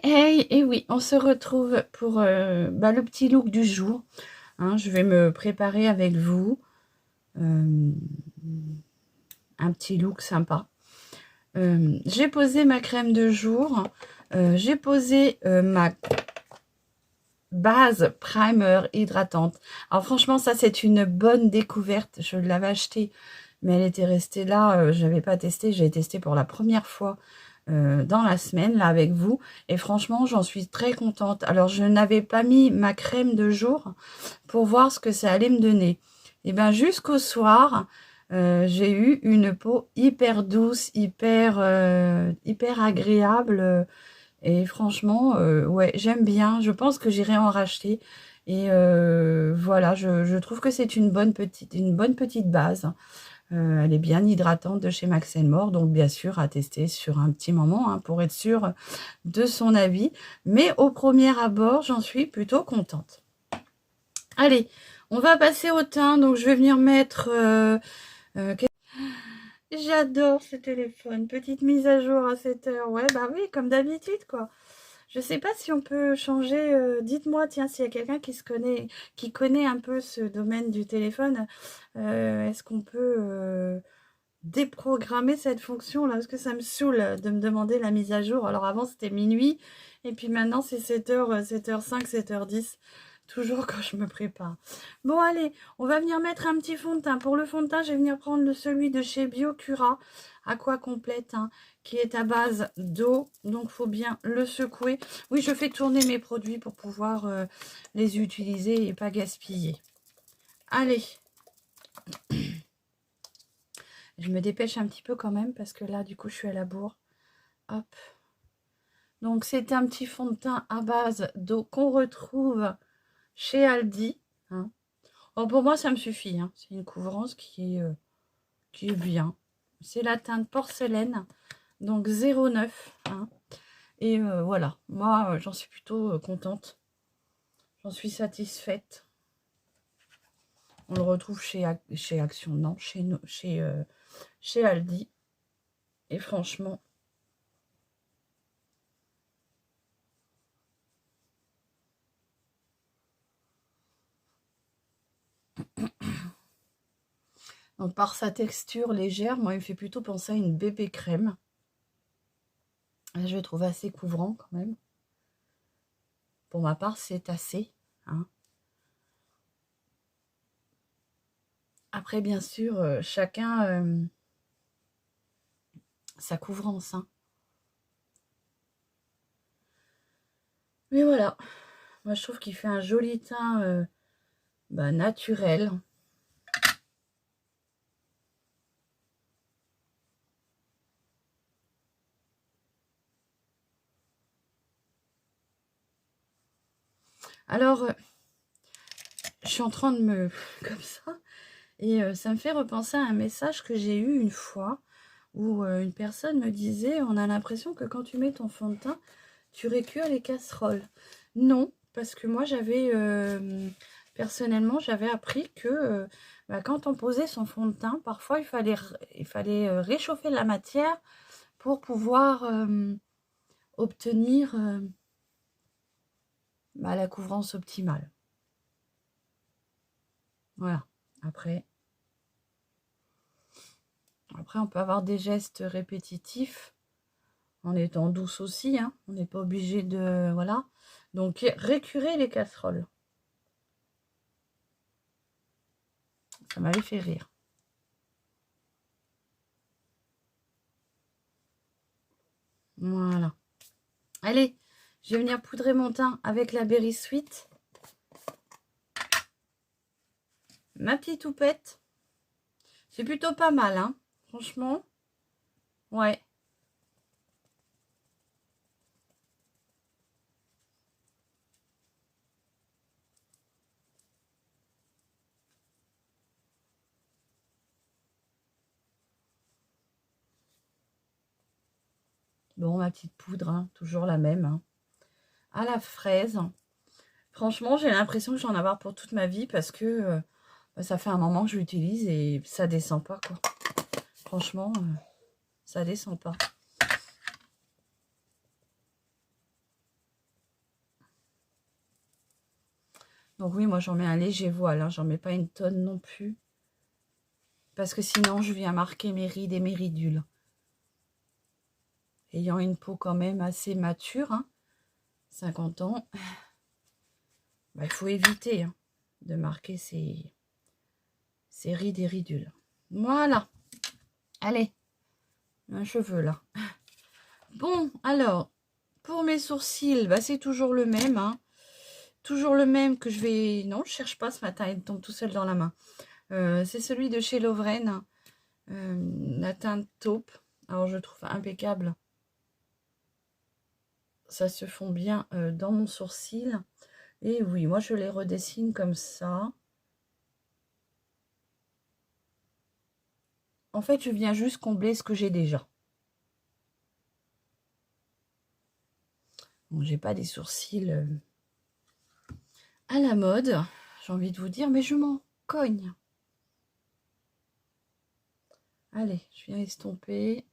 Et oui, on se retrouve pour le petit look du jour. Hein, je vais me préparer avec vous. Un petit look sympa. J'ai posé ma crème de jour. J'ai posé ma base primer hydratante. Alors franchement, ça c'est une bonne découverte. Je l'avais achetée, mais elle était restée là. Je n'avais pas testé. J'ai testé pour la première fois dans la semaine là avec vous, et franchement j'en suis très contente. Alors je n'avais pas mis ma crème de jour pour voir ce que ça allait me donner, et bien jusqu'au soir j'ai eu une peau hyper douce, hyper agréable, et franchement ouais, j'aime bien. Je pense que j'irai en racheter, et voilà, je trouve que c'est une bonne petite base. Elle est bien hydratante de chez Max More, donc bien sûr à tester sur un petit moment hein, pour être sûr de son avis. Mais au premier abord, j'en suis plutôt contente. Allez, on va passer au teint. Donc je vais venir mettre... J'adore ce téléphone. Petite mise à jour à 7 heures. Ouais, bah oui, comme d'habitude, quoi. Je sais pas si on peut changer. Dites-moi, tiens, s'il y a quelqu'un qui connaît un peu ce domaine du téléphone, est-ce qu'on peut déprogrammer cette fonction là, parce que ça me saoule de me demander la mise à jour. Alors avant c'était minuit, et puis maintenant c'est 7h, 7h05, 7h10, toujours quand je me prépare. Bon allez, on va venir mettre un petit fond de teint. Pour le fond de teint, je vais venir prendre celui de chez Biocura, Aqua Complète, hein, qui est à base d'eau, donc faut bien le secouer. Oui, je fais tourner mes produits pour pouvoir les utiliser et pas gaspiller. Allez, je me dépêche un petit peu quand même, parce que là, du coup, je suis à la bourre. Hop. Donc, c'est un petit fond de teint à base d'eau qu'on retrouve chez Aldi. Hein. Oh, pour moi, ça me suffit. Hein. C'est une couvrance qui est bien. C'est la teinte porcelaine, donc 09. Hein. Et voilà. Moi, j'en suis plutôt contente. J'en suis satisfaite. On le retrouve chez Action, non, chez Aldi. Et franchement, donc par sa texture légère, moi il me fait plutôt penser à une bébé crème. Là, je le trouve assez couvrant quand même. Pour ma part, c'est assez. Hein. Après, bien sûr, chacun sa couvrance. Hein. Mais voilà, moi je trouve qu'il fait un joli teint naturel. Alors, je suis en train de me... comme ça. Et ça me fait repenser à un message que j'ai eu une fois, où une personne me disait, on a l'impression que quand tu mets ton fond de teint, tu récures les casseroles. Non, parce que moi j'avais, personnellement, j'avais appris que quand on posait son fond de teint, parfois il fallait réchauffer la matière pour pouvoir obtenir la couvrance optimale. Voilà. Après, on peut avoir des gestes répétitifs en étant douce aussi. Hein. On n'est pas obligé de... Voilà. Donc, récurer les casseroles. Ça m'avait fait rire. Voilà. Allez, je vais venir poudrer mon teint avec la Berry Sweet. Ma petite houppette. C'est plutôt pas mal, hein. Franchement. Ouais. Bon, ma petite poudre, hein, toujours la même. Hein. À la fraise. Franchement, j'ai l'impression que j'en ai avoir pour toute ma vie, parce que ça fait un moment que je l'utilise et ça descend pas, quoi. Franchement, ça descend pas. Donc oui, moi j'en mets un léger voile, hein, j'en mets pas une tonne non plus. Parce que sinon je viens marquer mes rides et mes ridules. Ayant une peau quand même assez mature, hein, 50 ans, bah, il faut éviter hein, de marquer ces rides et ridules. Voilà. Allez, un cheveu là. Bon, alors, pour mes sourcils, bah, c'est toujours le même. Hein. Toujours le même que je vais... Non, je cherche pas ce matin, il tombe tout seul dans la main. C'est celui de chez Lovren, la teinte taupe. Alors, je trouve impeccable. Ça se fond bien dans mon sourcil. Et oui, moi, je les redessine comme ça. En fait, je viens juste combler ce que j'ai déjà. Bon, j'ai pas des sourcils à la mode, j'ai envie de vous dire, mais je m'en cogne. Allez, je viens estomper.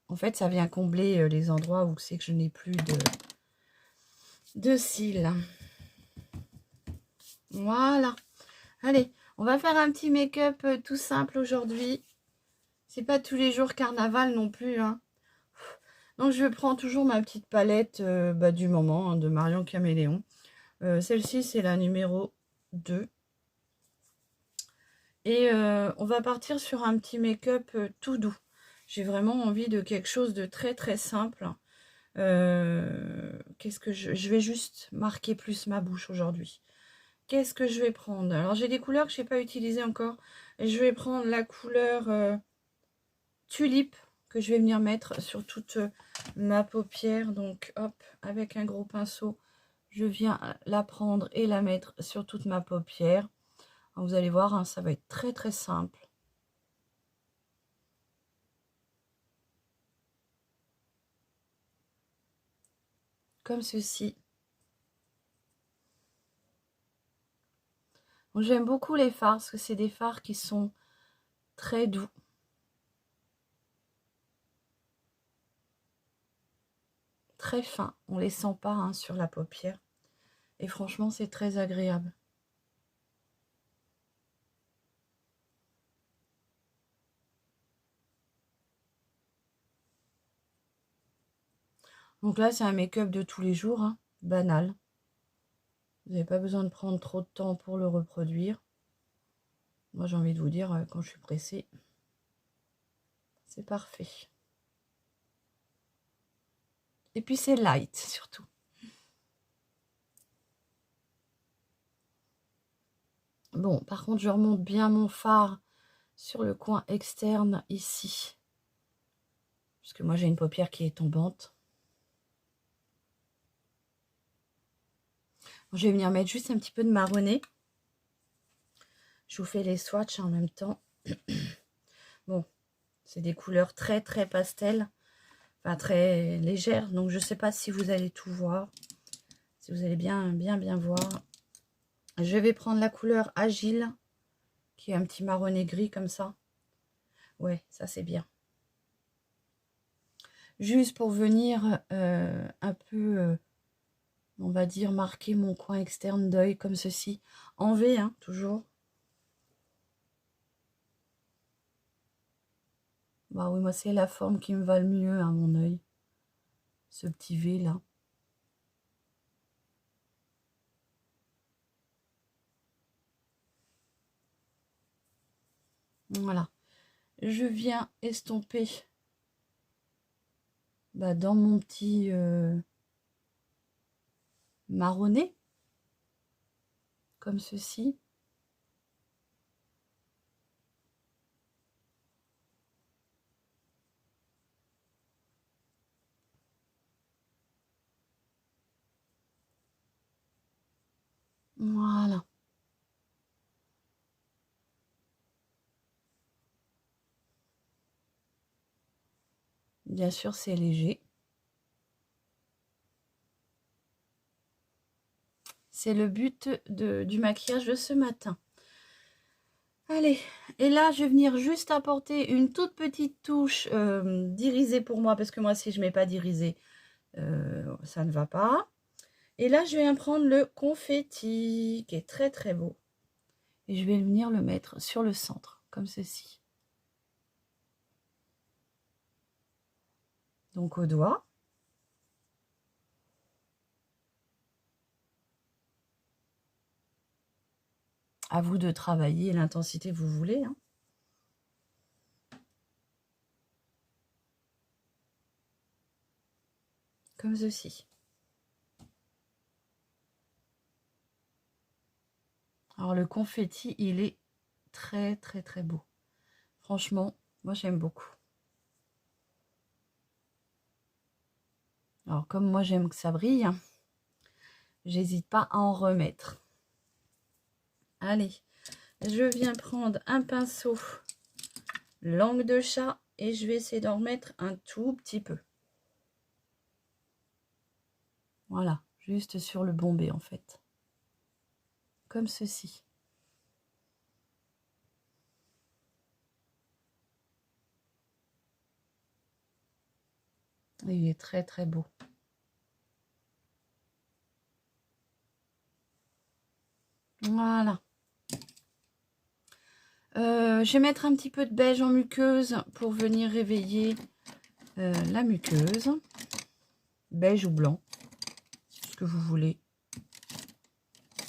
En fait, ça vient combler les endroits où c'est que je n'ai plus de cils. Voilà. Allez, on va faire un petit make-up tout simple aujourd'hui. C'est pas tous les jours carnaval non plus. Hein. Donc, je prends toujours ma petite palette du moment hein, de Marion Caméléon. Celle-ci, c'est la numéro 2. Et on va partir sur un petit make-up tout doux. J'ai vraiment envie de quelque chose de très très simple. Qu'est-ce que je vais juste marquer plus ma bouche aujourd'hui. Qu'est-ce que je vais prendre? Alors j'ai des couleurs que je n'ai pas utilisées encore. Et je vais prendre la couleur tulipe que je vais venir mettre sur toute ma paupière. Donc hop, avec un gros pinceau, je viens la prendre et la mettre sur toute ma paupière. Alors, vous allez voir, hein, ça va être très très simple. Comme ceci. J'aime beaucoup les fards parce que c'est des fards qui sont très doux. Très fins. On les sent pas hein, sur la paupière. Et franchement, c'est très agréable. Donc là, c'est un make-up de tous les jours, hein, banal. Vous n'avez pas besoin de prendre trop de temps pour le reproduire. Moi, j'ai envie de vous dire, quand je suis pressée, c'est parfait. Et puis, c'est light, surtout. Bon, par contre, je remonte bien mon fard sur le coin externe, ici. Puisque moi, j'ai une paupière qui est tombante. Je vais venir mettre juste un petit peu de marronné. Je vous fais les swatchs en même temps. Bon, c'est des couleurs très très pastel. Enfin, très légères. Donc, je ne sais pas si vous allez tout voir. Si vous allez bien voir. Je vais prendre la couleur Agile. Qui est un petit marronné gris comme ça. Ouais, ça c'est bien. Juste pour venir un peu... on va dire marquer mon coin externe d'œil comme ceci. En V, hein, toujours. Bah oui, moi c'est la forme qui me va le mieux à mon œil. Ce petit V là. Voilà. Je viens estomper dans mon petit marronné. Comme ceci. Voilà. Bien sûr, c'est léger. C'est le but du maquillage de ce matin. Allez, et là, je vais venir juste apporter une toute petite touche d'irisé pour moi, parce que moi, si je ne mets pas d'irisé, ça ne va pas. Et là, je viens prendre le confetti, qui est très très beau. Et je vais venir le mettre sur le centre, comme ceci. Donc au doigt. À vous de travailler l'intensité que vous voulez. Hein. Comme ceci. Alors le confetti, il est très très très beau. Franchement, moi j'aime beaucoup. Alors comme moi j'aime que ça brille, j'hésite pas à en remettre. Allez, je viens prendre un pinceau langue de chat et je vais essayer d'en remettre un tout petit peu. Voilà, juste sur le bombé en fait. Comme ceci. Il est très très beau. Voilà. Je vais mettre un petit peu de beige en muqueuse pour venir réveiller la muqueuse. Beige ou blanc, ce que vous voulez.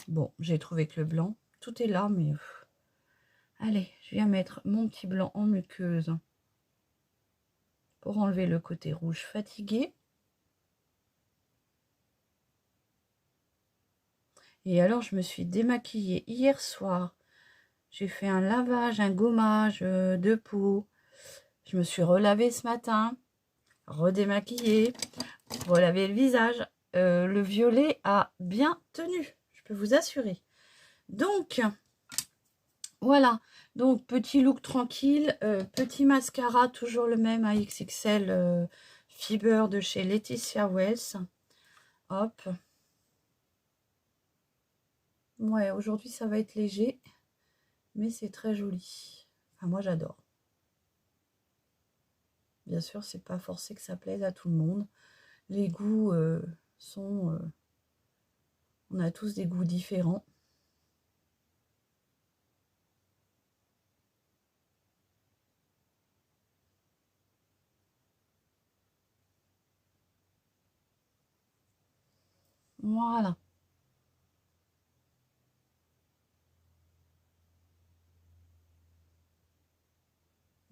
Bon, j'ai trouvé que le blanc, tout est là, mais... Allez, je viens mettre mon petit blanc en muqueuse pour enlever le côté rouge fatigué. Et alors, je me suis démaquillée hier soir. J'ai fait un lavage, un gommage de peau. Je me suis relavée ce matin, redémaquillée, relaver le visage. Le violet a bien tenu, je peux vous assurer. Donc, voilà. Donc, petit look tranquille, petit mascara, toujours le même à XXL Fiber de chez Laetitia Wells. Hop. Ouais, aujourd'hui, ça va être léger, mais c'est très joli. Enfin, moi, j'adore. Bien sûr, c'est pas forcé que ça plaise à tout le monde. Les goûts sont... on a tous des goûts différents. Voilà.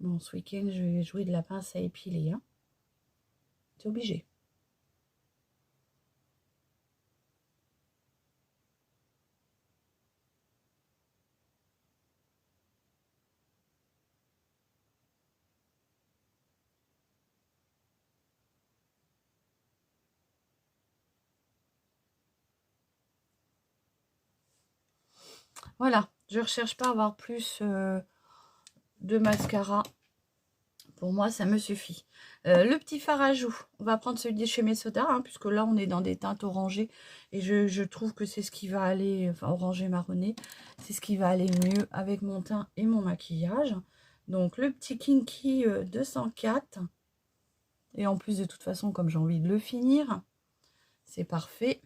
Bon, ce week-end, je vais jouer de la pince à épiler. Hein. C'est obligé. Voilà, je ne recherche pas à avoir plus de mascara. Pour moi, ça me suffit. Le petit fard à joues, on va prendre celui de chez Mesoda, hein, puisque là, on est dans des teintes orangées. Et je trouve que c'est ce qui va aller, enfin orangé marronné, c'est ce qui va aller mieux avec mon teint et mon maquillage. Donc, le petit Kinky 204. Et en plus, de toute façon, comme j'ai envie de le finir, c'est parfait.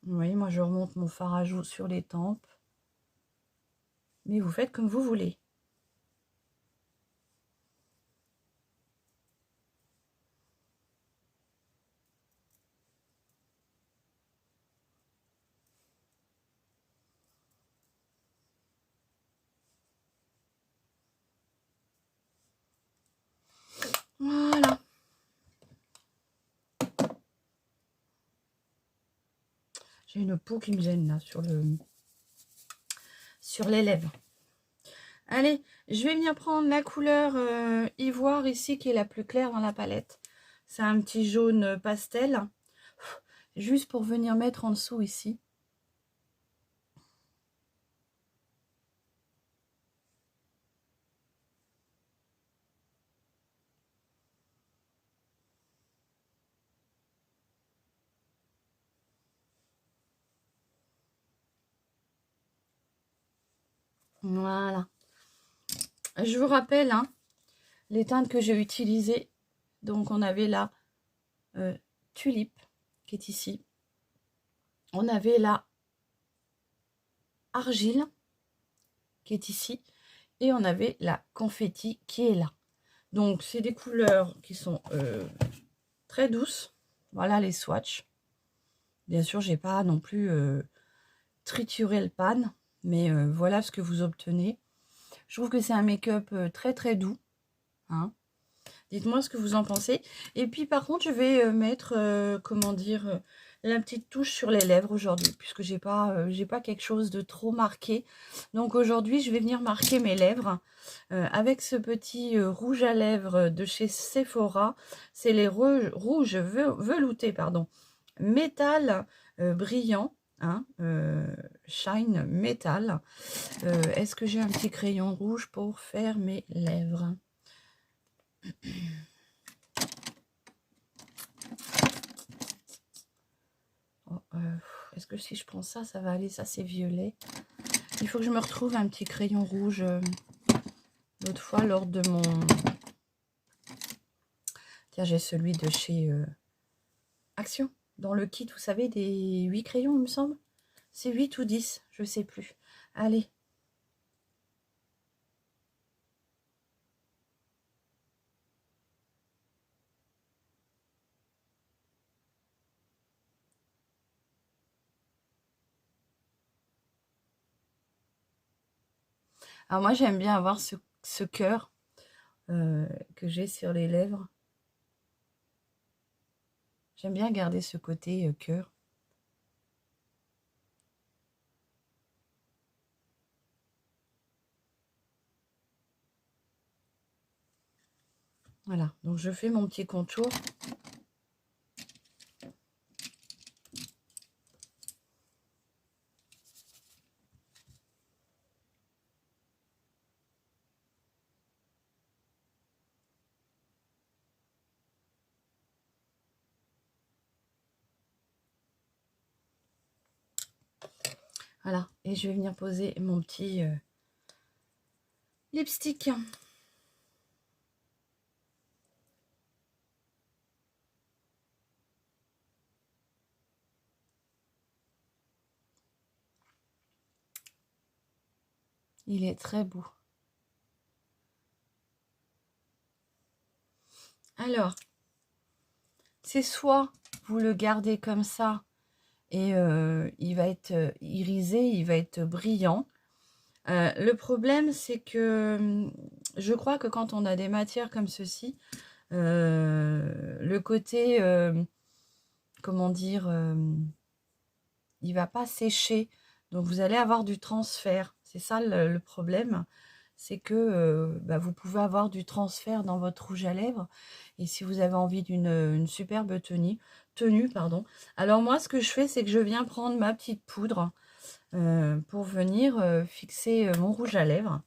Vous voyez, moi, je remonte mon fard à joues sur les tempes. Mais vous faites comme vous voulez. Voilà. J'ai une peau qui me gêne là sur les lèvres. Allez, je vais venir prendre la couleur ivoire ici qui est la plus claire dans la palette. C'est un petit jaune pastel. Juste pour venir mettre en dessous ici. Voilà. Je vous rappelle hein, les teintes que j'ai utilisées. Donc on avait la tulipe, qui est ici. On avait la argile qui est ici. Et on avait la confetti qui est là. Donc, c'est des couleurs qui sont très douces. Voilà les swatchs. Bien sûr, j'ai pas non plus trituré le pan. Mais voilà ce que vous obtenez. Je trouve que c'est un make-up très très doux. Hein. Dites-moi ce que vous en pensez. Et puis par contre, je vais mettre, comment dire, la petite touche sur les lèvres aujourd'hui. Puisque j'ai pas quelque chose de trop marqué. Donc aujourd'hui, je vais venir marquer mes lèvres. Avec ce petit rouge à lèvres de chez Sephora. C'est les rouges veloutés, pardon. Métal brillant. Hein, shine métal. Est-ce que j'ai un petit crayon rouge pour faire mes lèvres? Oh, est-ce que si je prends ça, ça va aller? Ça, c'est violet. Il faut que je me retrouve un petit crayon rouge. L'autre fois, lors de mon... Tiens, j'ai celui de chez Action. Dans le kit, vous savez, des 8 crayons, il me semble. C'est 8 ou 10, je ne sais plus. Allez. Alors moi, j'aime bien avoir ce cœur que j'ai sur les lèvres. J'aime bien garder ce côté cœur. Voilà, donc je fais mon petit contour. Voilà, et je vais venir poser mon petit lipstick. Il est très beau. Alors, c'est soit vous le gardez comme ça et il va être irisé, il va être brillant. Le problème, c'est que je crois que quand on a des matières comme ceci, le côté, comment dire, il va pas sécher. Donc, vous allez avoir du transfert. C'est ça le problème. C'est que vous pouvez avoir du transfert dans votre rouge à lèvres. Et si vous avez envie d'une superbe tenue, pardon. Alors, moi, ce que je fais, c'est que je viens prendre ma petite poudre pour venir fixer mon rouge à lèvres.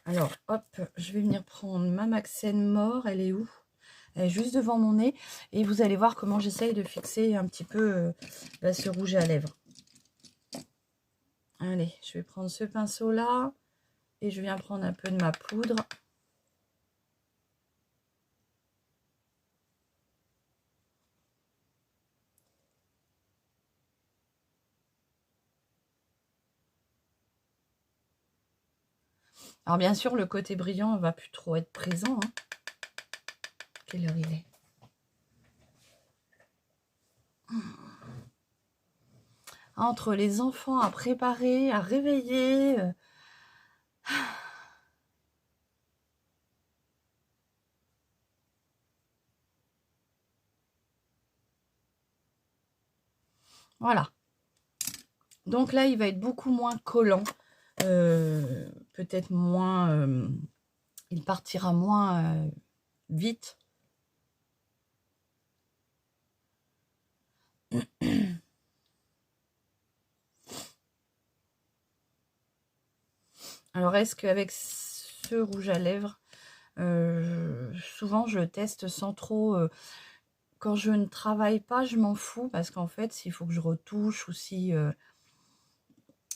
Alors, hop, je vais venir prendre ma Maxen Mort. Elle est où? Elle est juste devant mon nez. Et vous allez voir comment j'essaye de fixer un petit peu ce rouge à lèvres. Allez, je vais prendre ce pinceau-là. Et je viens prendre un peu de ma poudre. Alors bien sûr, le côté brillant ne va plus trop être présent. Hein. Quelle heure il est? Entre les enfants à préparer, à réveiller. Voilà. Donc là, il va être beaucoup moins collant. Peut-être moins... il partira moins vite. Alors, est-ce qu'avec ce rouge à lèvres, souvent je teste sans trop... quand je ne travaille pas, je m'en fous parce qu'en fait, s'il faut que je retouche ou si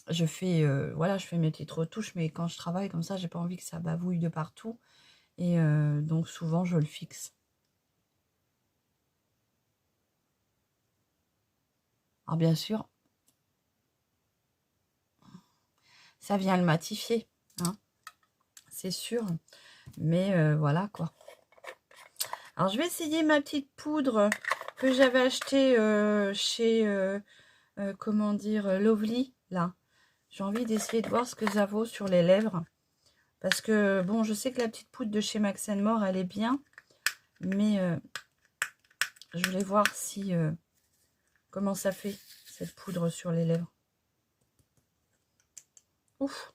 je fais, voilà, je fais mes petites retouches, mais quand je travaille comme ça, j'ai pas envie que ça bavouille de partout. Et donc souvent, je le fixe. Alors bien sûr, ça vient le matifier, hein, c'est sûr. Mais voilà quoi. Alors je vais essayer ma petite poudre que j'avais achetée chez, comment dire, Lovely, là. J'ai envie d'essayer de voir ce que ça vaut sur les lèvres. Parce que, bon, je sais que la petite poudre de chez Max More, elle est bien. Mais je voulais voir si comment ça fait, cette poudre sur les lèvres. Ouf.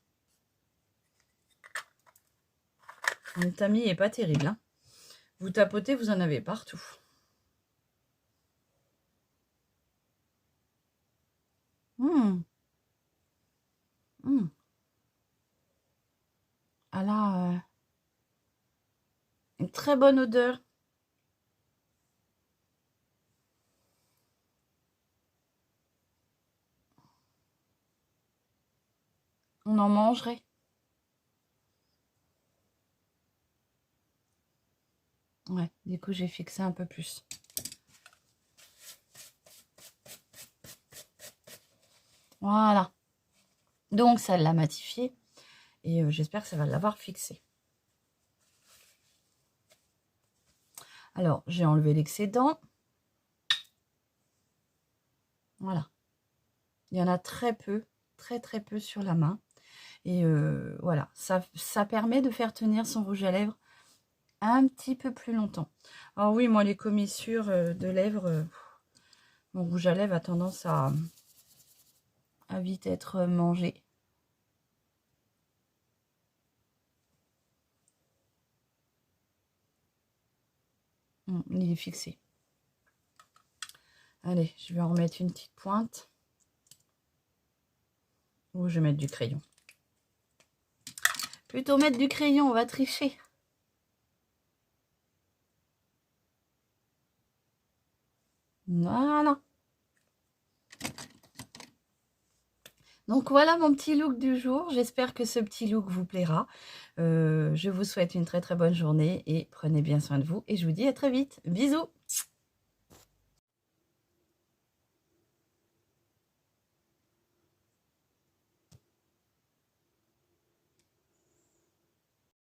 Mon tamis est pas terrible, hein. Vous tapotez, vous en avez partout. Ah là, une très bonne odeur. On en mangerait. Ouais, du coup, j'ai fixé un peu plus. Voilà. Donc, ça l'a matifié. Et j'espère que ça va l'avoir fixé. Alors, j'ai enlevé l'excédent. Voilà. Il y en a très peu, très peu sur la main. Et voilà, ça permet de faire tenir son rouge à lèvres un petit peu plus longtemps. Alors oui, moi, les commissures de lèvres, mon rouge à lèvres a tendance à vite être mangé. Il est fixé. Allez, je vais en remettre une petite pointe. Ou je vais mettre du crayon. Plutôt mettre du crayon, on va tricher. Voilà. Donc voilà mon petit look du jour. J'espère que ce petit look vous plaira. Je vous souhaite une très bonne journée et prenez bien soin de vous. Et je vous dis à très vite. Bisous!